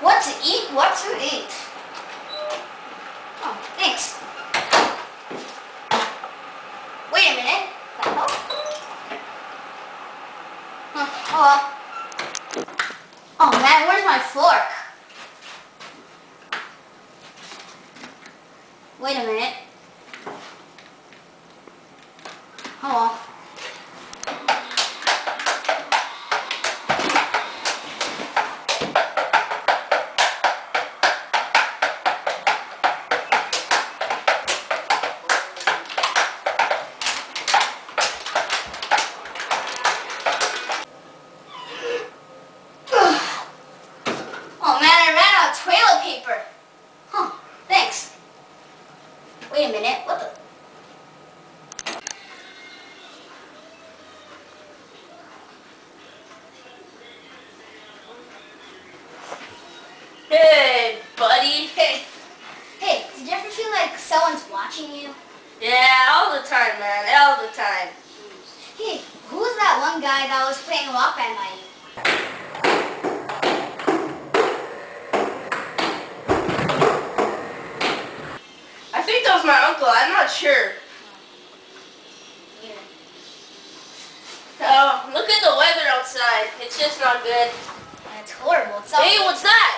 What to eat? What to eat? Oh, thanks. Wait a minute. That help? Oh well. Oh man, where's my fork? Wait a minute. Oh well. Oh man, I ran out of toilet paper. Huh, thanks. Wait a minute, what the? Hey, buddy. Hey, did you ever feel like someone's watching you? Yeah, all the time, man. All the time. Hey, who was that one guy that was playing Rock Band by you? I think that was my uncle. I'm not sure. Weird. Oh, look at the weather outside. It's just not good. It's horrible. It's Hey, what's that?